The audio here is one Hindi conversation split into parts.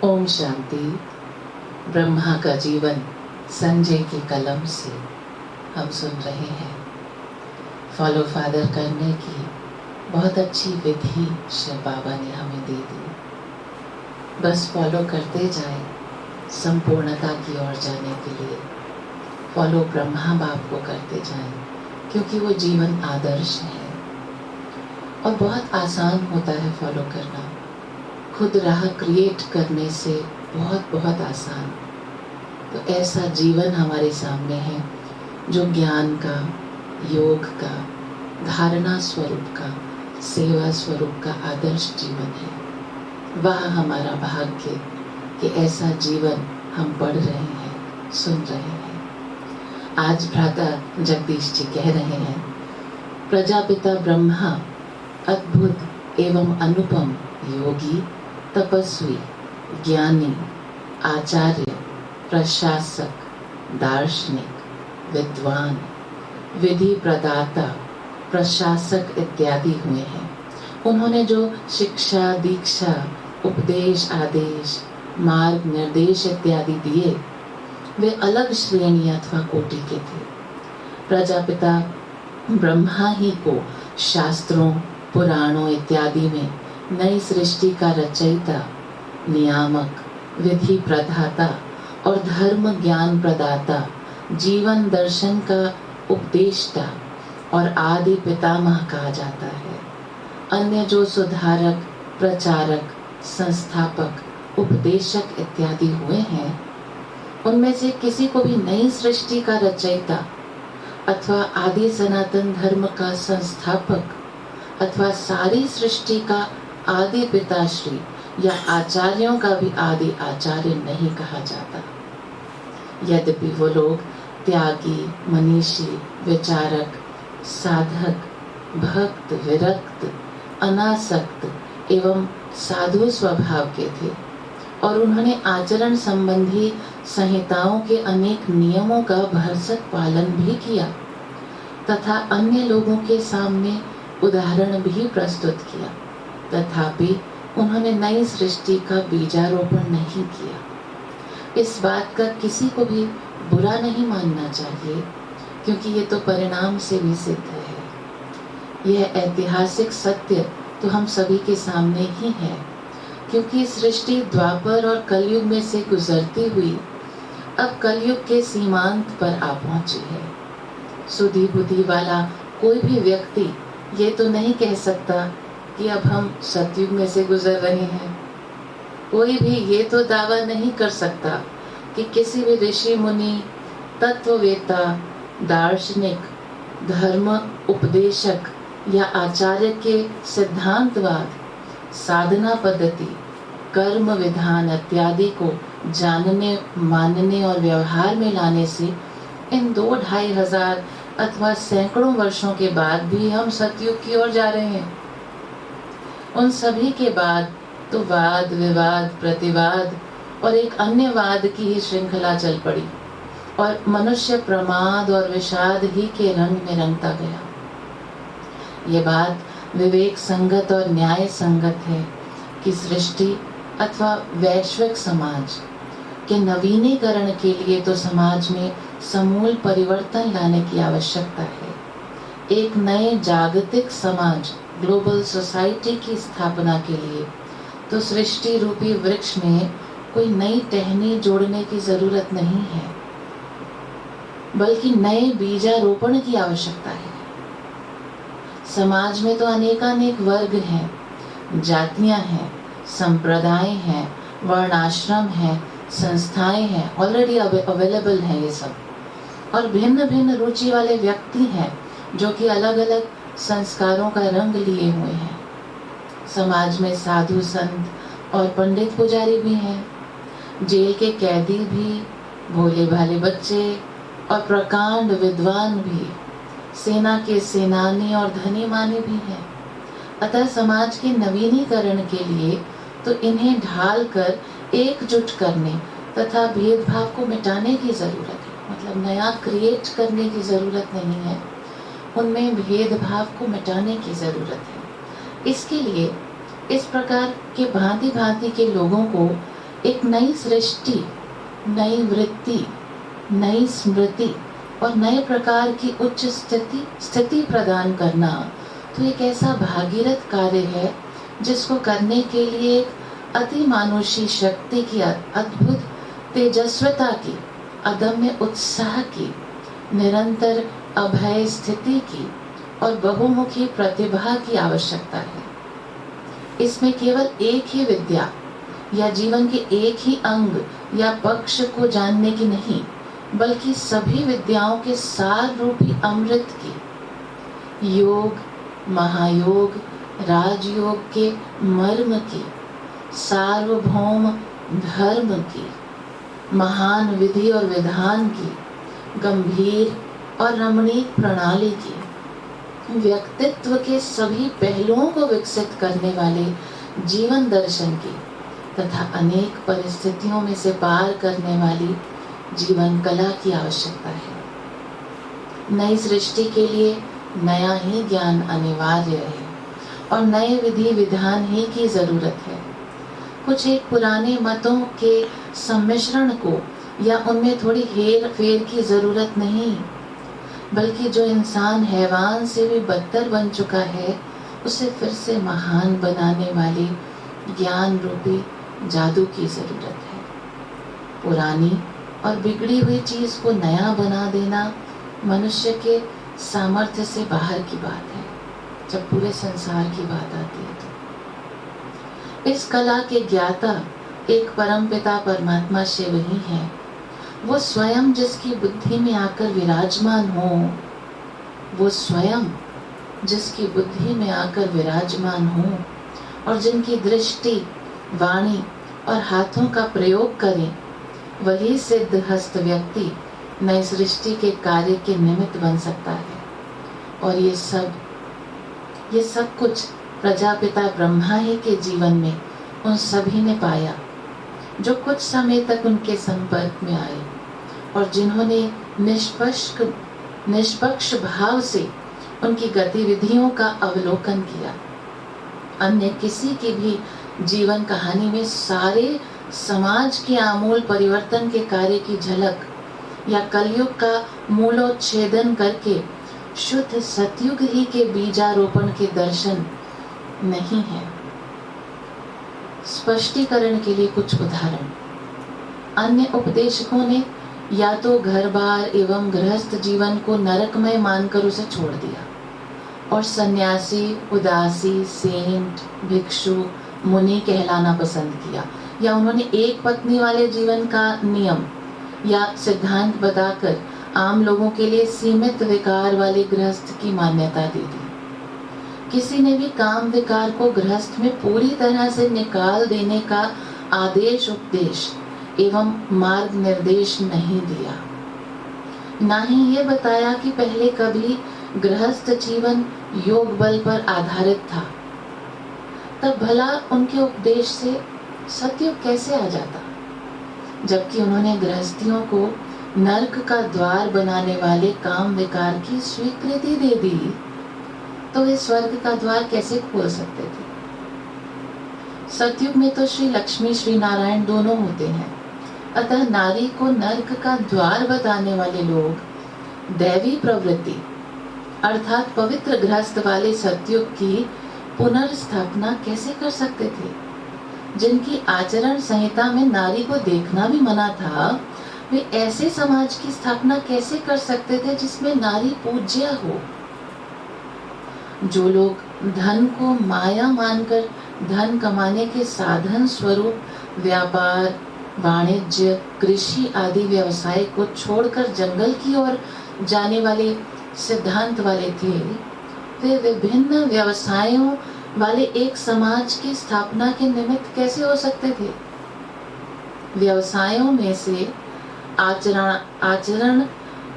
ओम शांति। ब्रह्मा का जीवन संजय की कलम से हम सुन रहे हैं। फॉलो फादर करने की बहुत अच्छी विधि शिव बाबा ने हमें दे दी। बस फॉलो करते जाएं संपूर्णता की ओर जाने के लिए। फॉलो ब्रह्मा बाप को करते जाएं क्योंकि वो जीवन आदर्श है और बहुत आसान होता है फॉलो करना। खुद राह क्रिएट करने से बहुत आसान। तो ऐसा जीवन हमारे सामने है जो ज्ञान का, योग का, धारणा स्वरूप का, सेवा स्वरूप का आदर्श जीवन है। वह हमारा भाग्य कि ऐसा जीवन हम पढ़ रहे हैं, सुन रहे हैं। आज भ्राता जगदीश जी कह रहे हैं, प्रजापिता ब्रह्मा अद्भुत एवं अनुपम योगी, तपस्वी, ज्ञानी, आचार्य, प्रशासक, दार्शनिक, विद्वान, विधि प्रदाता, प्रशासक इत्यादि हुए हैं। उन्होंने जो शिक्षा, दीक्षा, उपदेश, आदेश, मार्ग, निर्देश इत्यादि दिए वे अलग श्रेणी अथवा कोटि के थे। प्रजापिता ब्रह्मा ही को शास्त्रों, पुराणों इत्यादि में नई सृष्टि का रचयिता, नियामक, विधि प्रदाता और धर्म ज्ञान प्रदाता, जीवन दर्शन का उपदेष्टा और आदि पितामह कहा जाता है। अन्य जो सुधारक, प्रचारक, संस्थापक, उपदेशक इत्यादि हुए हैं, उनमें से किसी को भी नई सृष्टि का रचयिता अथवा आदि सनातन धर्म का संस्थापक अथवा सारी सृष्टि का आदि पिताश्री या आचार्यों का भी आदि आचार्य नहीं कहा जाता। यद्यपि वो लोग त्यागी, मनीषी, विचारक, साधक, भक्त, विरक्त, अनासक्त एवं साधु स्वभाव के थे और उन्होंने आचरण संबंधी संहिताओं के अनेक नियमों का भरसक पालन भी किया तथा अन्य लोगों के सामने उदाहरण भी प्रस्तुत किया। तथापि उन्होंने नई सृष्टि का बीजारोपण नहीं किया। इस बात का किसी को भी बुरा नहीं मानना चाहिए क्योंकि ये तो परिणाम से भी सिद्ध है। यह ऐतिहासिक सत्य तो हम सभी के सामने ही है क्योंकि सृष्टि द्वापर और कलयुग में से गुजरती हुई अब कलयुग के सीमांत पर आ पहुंची है। सुधी बुद्धि वाला कोई भी व्यक्ति ये तो नहीं कह सकता कि अब हम सतयुग में से गुजर रहे हैं। कोई भी ये तो दावा नहीं कर सकता कि किसी भी ऋषि मुनि, तत्ववेता, दार्शनिक, धर्म उपदेशक या आचार्य के सिद्धांतवाद, साधना पद्धति, कर्म विधान इत्यादि को जानने, मानने और व्यवहार में लाने से इन 2-2.5 हजार अथवा सैकड़ों वर्षों के बाद भी हम सतयुग की ओर जा रहे हैं। उन सभी के बाद तो वाद, विवाद, प्रतिवाद और एक अन्य वाद की ही श्रृंखला चल पड़ी और मनुष्य प्रमाद और विषाद ही के रंग में रंगता गया। ये बात विवेक संगत और न्याय संगत है कि सृष्टि अथवा वैश्विक समाज के नवीनीकरण के लिए तो समाज में समूल परिवर्तन लाने की आवश्यकता है। एक नए जागतिक समाज, ग्लोबल सोसाइटी की स्थापना के लिए तो सृष्टि रूपी वृक्ष में कोई नई टहनी जोड़ने की जरूरत नहीं है, बल्कि नए बीजारोपण की आवश्यकता है। समाज में तो अनेकानेक वर्ग हैं, जातियां हैं, संप्रदाय हैं, वर्णाश्रम हैं, संस्थाएं हैं, ऑलरेडी अवेलेबल हैं ये सब, और भिन्न भिन्न रुचि वाले व्यक्ति हैं जो कि अलग अलग संस्कारों का रंग लिए हुए हैं। समाज में साधु संत और पंडित पुजारी भी हैं, जेल के कैदी भी, भोले भाले बच्चे और प्रकांड विद्वान भी, सेना के सेनानी और धनी मानी भी हैं। अतः समाज के नवीनीकरण के लिए तो इन्हें ढाल कर एकजुट करने तथा भेदभाव को मिटाने की जरूरत है। मतलब नया क्रिएट करने की जरूरत नहीं है, उनमें भेदभाव को मिटाने की जरूरत है। इसके लिए इस प्रकार के भांति भांति के लोगों को एक नई सृष्टि, नई वृत्ति, नई स्मृति और नए प्रकार की उच्च स्थिति प्रदान करना तो एक ऐसा भागीरथ कार्य है जिसको करने के लिए एक अतिमानुषी शक्ति की, अद्भुत तेजस्वता की, अदम्य उत्साह की, निरंतर अभय स्थिति की और बहुमुखी प्रतिभा की आवश्यकता है। इसमें केवल एक ही विद्या या जीवन के एक ही अंग या पक्ष को जानने की नहीं, बल्कि सभी विद्याओं के सार रूपी अमृत की, योग, महायोग, राजयोग के मर्म की, सार्वभौम धर्म की, महान विधि और विधान की, गंभीर और रमणीक प्रणाली की, व्यक्तित्व के सभी पहलुओं को विकसित करने वाले जीवन दर्शन की तथा अनेक परिस्थितियों में से पार करने वाली जीवन कला की आवश्यकता है। नई सृष्टि के लिए नया ही ज्ञान अनिवार्य है और नए विधि विधान ही की जरूरत है। कुछ एक पुराने मतों के सम्मिश्रण को या उनमें थोड़ी हेर फेर की जरूरत नहीं, बल्कि जो इंसान हैवान से भी बदतर बन चुका है उसे फिर से महान बनाने वाले ज्ञान रूपी जादू की जरूरत है। पुरानी और बिगड़ी हुई चीज को नया बना देना मनुष्य के सामर्थ्य से बाहर की बात है। जब पूरे संसार की बात आती है तो इस कला के ज्ञाता एक परमपिता परमात्मा शिव ही है। वो स्वयं जिसकी बुद्धि में आकर विराजमान हो, वो स्वयं जिसकी बुद्धि में आकर विराजमान हो और जिनकी दृष्टि, वाणी और हाथों का प्रयोग करें, वही सिद्ध हस्त व्यक्ति नई सृष्टि के कार्य के निमित्त बन सकता है। और ये सब कुछ प्रजापिता ब्रह्मा ही के जीवन में उन सभी ने पाया जो कुछ समय तक उनके संपर्क में आए और जिन्होंने निष्पक्ष भाव से उनकी गतिविधियों का अवलोकन किया। अन्य किसी की भी जीवन कहानी में सारे समाज के आमूल परिवर्तन के कार्य की झलक या कलयुग का मूलोच्छेदन करके शुद्ध सतयुग ही के बीजारोपण के दर्शन नहीं है। स्पष्टीकरण के लिए कुछ उदाहरण। अन्य उपदेशकों ने या तो घर बार एवं गृहस्थ जीवन को नरकमय मानकर उसे छोड़ दिया और सन्यासी, उदासी, सेंट, भिक्षु, मुनि कहलाना पसंद किया, या उन्होंने एक पत्नी वाले जीवन का नियम या सिद्धांत बताकर आम लोगों के लिए सीमित विकार वाले गृहस्थ की मान्यता दे दी। किसी ने भी काम विकार को गृहस्थ में पूरी तरह से निकाल देने का आदेश, उपदेश एवं मार्ग निर्देश नहीं दिया। ना ही ये बताया कि पहले कभी गृहस्थ जीवन योग बल पर आधारित था, तब भला उनके उपदेश से सतयुग कैसे आ जाता, जबकि उन्होंने गृहस्थियों को नरक का द्वार बनाने वाले काम विकार की स्वीकृति दे दी, तो वे स्वर्ग का द्वार कैसे खोल सकते थे। सतयुग में तो श्री लक्ष्मी, श्री नारायण दोनों होते हैं, अतः नारी को नरक का द्वार बताने वाले लोग दैवी प्रवृत्ति अर्थात पवित्र गृहस्थ वाले सतयुग की पुनर्स्थापना कैसे कर सकते थे। जिनकी आचरण संहिता में नारी को देखना भी मना था, वे ऐसे समाज की स्थापना कैसे कर सकते थे जिसमें नारी पूज्य हो। जो लोग धन को माया मानकर धन कमाने के साधन स्वरूप व्यापार, वाणिज्य, कृषि आदि व्यवसाय को छोड़कर जंगल की ओर जाने वाले सिद्धांत वाले थे, वे विभिन्न व्यवसायों वाले एक समाज की स्थापना के निमित्त कैसे हो सकते थे। व्यवसायों में से आचरण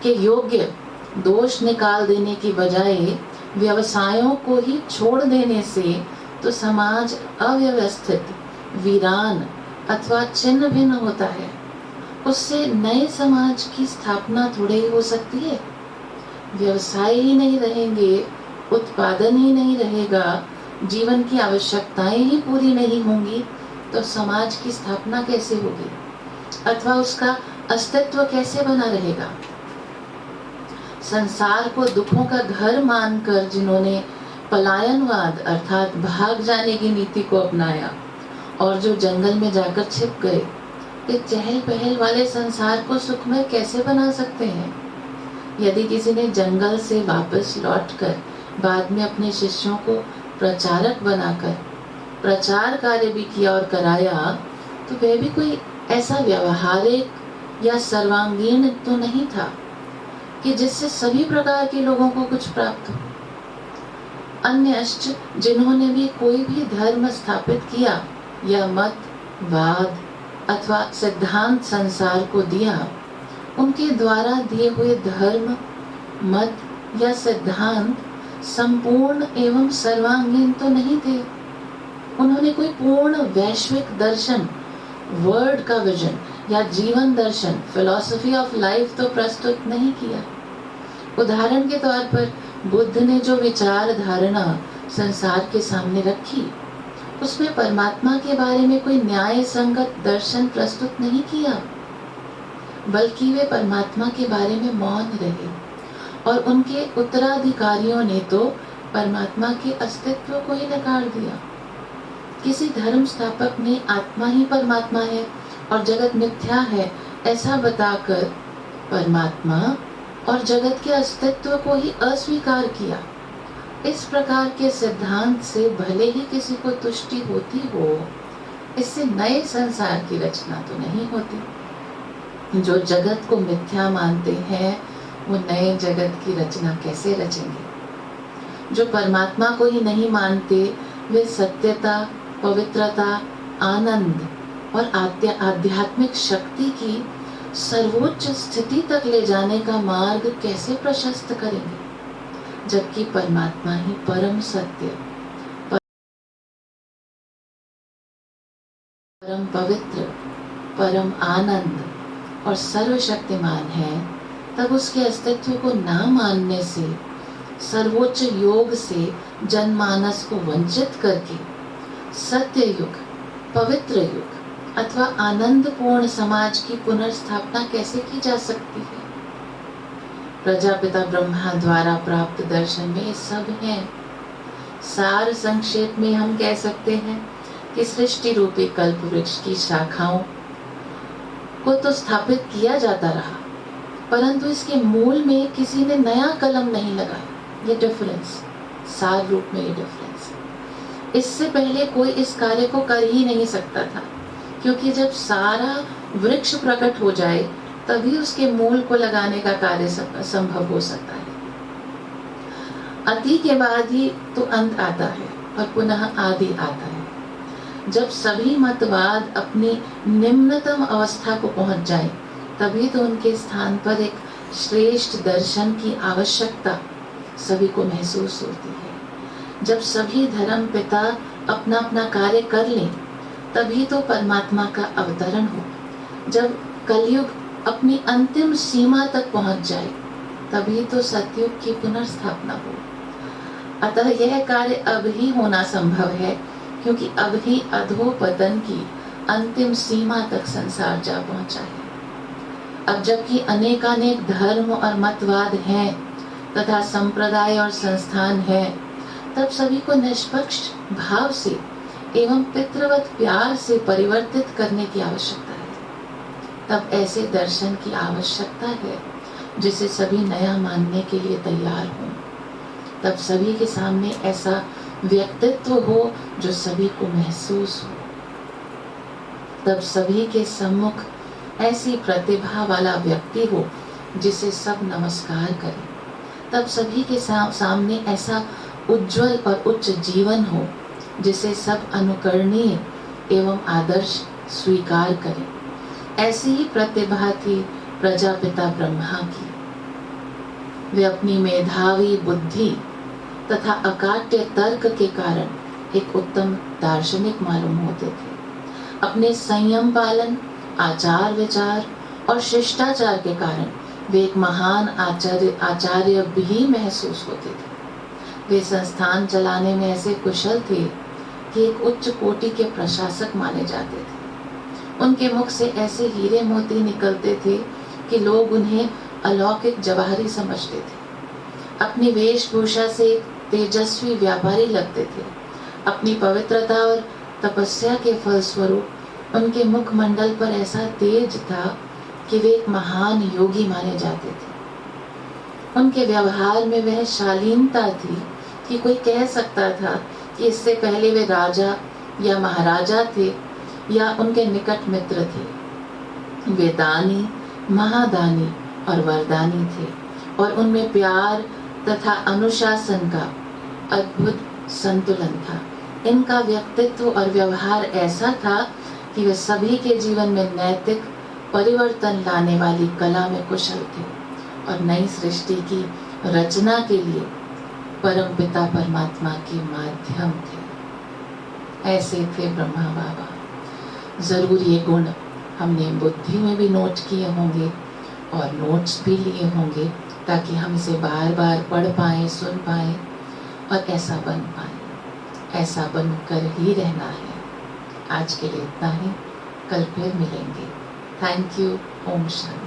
के योग्य दोष निकाल देने की बजाय व्यवसायों को ही छोड़ देने से तो समाज अव्यवस्थित, वीरान अथवा छिन्न भिन्न होता है। उससे नए समाज की स्थापना थोड़े ही हो सकती है। व्यवसाय ही नहीं रहेंगे, उत्पादन ही नहीं रहेगा, जीवन की आवश्यकताएं ही पूरी नहीं होंगी, तो समाज की स्थापना कैसे होगी अथवा उसका अस्तित्व कैसे बना रहेगा। संसार को दुखों का घर मानकर जिन्होंने पलायनवाद अर्थात भाग जाने की नीति को अपनाया और जो जंगल में जाकर छिप गए, वे चहल पहल वाले संसार को सुखमय कैसे बना सकते हैं। यदि किसी ने जंगल से वापस लौटकर बाद में अपने शिष्यों को प्रचारक बनाकर प्रचार कार्य भी किया और कराया, तो वह भी कोई ऐसा व्यवहारिक या सर्वांगीण तो नहीं था कि जिससे सभी प्रकार के लोगों को कुछ प्राप्त हो। अन्यश्च जिन्होंने भी कोई भी धर्म स्थापित किया या मत, वाद अथवा सिद्धांत संसार को दिया, उनके द्वारा दिए हुए धर्म, मत या सिद्धांत संपूर्ण एवं सर्वांगीण तो नहीं थे। उन्होंने कोई पूर्ण वैश्विक दर्शन, वर्ल्ड का विजन या जीवन दर्शन, फिलॉसफी ऑफ लाइफ तो प्रस्तुत नहीं किया। उदाहरण के तौर पर बुद्ध ने जो विचार धारणा संसार के सामने रखी, उसमें परमात्मा के बारे में कोई न्याय संगत दर्शन प्रस्तुत नहीं किया, बल्कि वे परमात्मा के बारे में मौन रहे और उनके उत्तराधिकारियों ने तो परमात्मा के अस्तित्व को ही नकार दिया। किसी धर्म स्थापक ने आत्मा ही परमात्मा है और जगत मिथ्या है ऐसा बताकर परमात्मा और जगत के अस्तित्व को ही अस्वीकार किया। इस प्रकार के सिद्धांत से भले ही किसी को तुष्टि होती हो, इससे नए संसार की रचना तो नहीं होती। जो जगत को मिथ्या मानते हैं वो नए जगत की रचना कैसे रचेंगे। जो परमात्मा को ही नहीं मानते वे सत्यता, पवित्रता, आनंद और आध्यात्मिक शक्ति की सर्वोच्च स्थिति तक ले जाने का मार्ग कैसे प्रशस्त करेंगे, जबकि परमात्मा ही परम सत्य, परम पवित्र, परम आनंद और सर्वशक्तिमान है। तब उसके अस्तित्व को ना मानने से, सर्वोच्च योग से जनमानस को वंचित करके सत्य युग, पवित्र युग अथवा आनंदपूर्ण समाज की पुनर्स्थापना कैसे की जा सकती है। प्रजापिता ब्रह्मा द्वारा प्राप्त दर्शन में सब है। सार संक्षेप में हम कह सकते हैं कि सृष्टि रूपी कल्प वृक्ष की शाखाओं को तो स्थापित किया जाता रहा, परंतु इसके मूल में किसी ने नया कलम नहीं लगाया। ये डिफरेंस, सार रूप में ये डिफरेंस। इससे पहले कोई इस कार्य को कर ही नहीं सकता था, क्योंकि जब सारा वृक्ष प्रकट हो जाए तभी उसके मूल को लगाने का कार्य संभव हो सकता है। अति के बाद ही तो अंत आता है और पुनः आदि आता है। जब सभी मतवाद अपनी निम्नतम अवस्था को पहुंच जाए, तभी तो उनके स्थान पर एक श्रेष्ठ दर्शन की आवश्यकता सभी को महसूस होती है। जब सभी धर्म पिता अपना अपना कार्य कर लें, तभी तो परमात्मा का अवतरण हो। जब कलयुग अपनी अंतिम सीमा तक पहुंच जाए, तभी तो सतयुग की पुनर्स्थापना हो। अतः यह कार्य अब ही होना संभव है, क्योंकि अब ही अधोपतन की अंतिम सीमा तक संसार जा पहुंचा है। अब जबकि अनेकानेक धर्म और मतवाद हैं तथा संप्रदाय और संस्थान हैं, तब सभी को निष्पक्ष भाव से एवं पितृवत प्यार से परिवर्तित करने की आवश्यकता है। तब ऐसे दर्शन की आवश्यकता है जिसे सभी नया मानने के लिए तैयार हों। तब सभी के सामने ऐसा व्यक्तित्व हो जो सभी को महसूस हो। तब सभी के सम्मुख ऐसी प्रतिभा वाला व्यक्ति हो जिसे सब नमस्कार करें। तब सभी के सामने ऐसा उज्जवल और उच्च जीवन हो जिसे सब अनुकरणीय एवं आदर्श स्वीकार करें। ऐसी ही प्रतिभा थी प्रजापिता ब्रह्मा की। वे अपनी मेधावी बुद्धि तथा अकाट्य तर्क के कारण एक उत्तम दार्शनिक मालूम होते थे। अपने संयम पालन, आचार विचार और शिष्टाचार के कारण वे एक महान आचार्य भी महसूस होते थे। वे संस्थान चलाने में ऐसे कुशल थे कि एक उच्च कोटि के प्रशासक माने जाते थे। उनके मुख से ऐसे हीरे मोती निकलते थे कि लोग उन्हें अलौकिक जवाहरी समझते थे। अपनी वेशभूषा से तेजस्वी व्यापारी लगते थे। अपनी पवित्रता और तपस्या के फलस्वरूप उनके मुखमंडल पर ऐसा तेज था कि वे एक महान योगी माने जाते थे। उनके व्यवहार में वह शालीनता थी कि कोई कह सकता था कि इससे पहले वे राजा या महाराजा थे या उनके निकट मित्र थे। वे दानी, महादानी और वरदानी थे और उनमें प्यार तथा अनुशासन का अद्भुत संतुलन था। इनका व्यक्तित्व और व्यवहार ऐसा था कि वे सभी के जीवन में नैतिक परिवर्तन लाने वाली कला में कुशल थे और नई सृष्टि की रचना के लिए परमपिता परमात्मा के माध्यम थे। ऐसे थे ब्रह्मा बाबा। जरूर ये गुण हमने बुद्धि में भी नोट किए होंगे और नोट्स भी लिए होंगे ताकि हम इसे बार बार पढ़ पाएं, सुन पाएं और ऐसा बन पाएं। ऐसा बनकर ही रहना है। आज के लिए इतना ही, कल फिर मिलेंगे। Thank you. ओम शांति।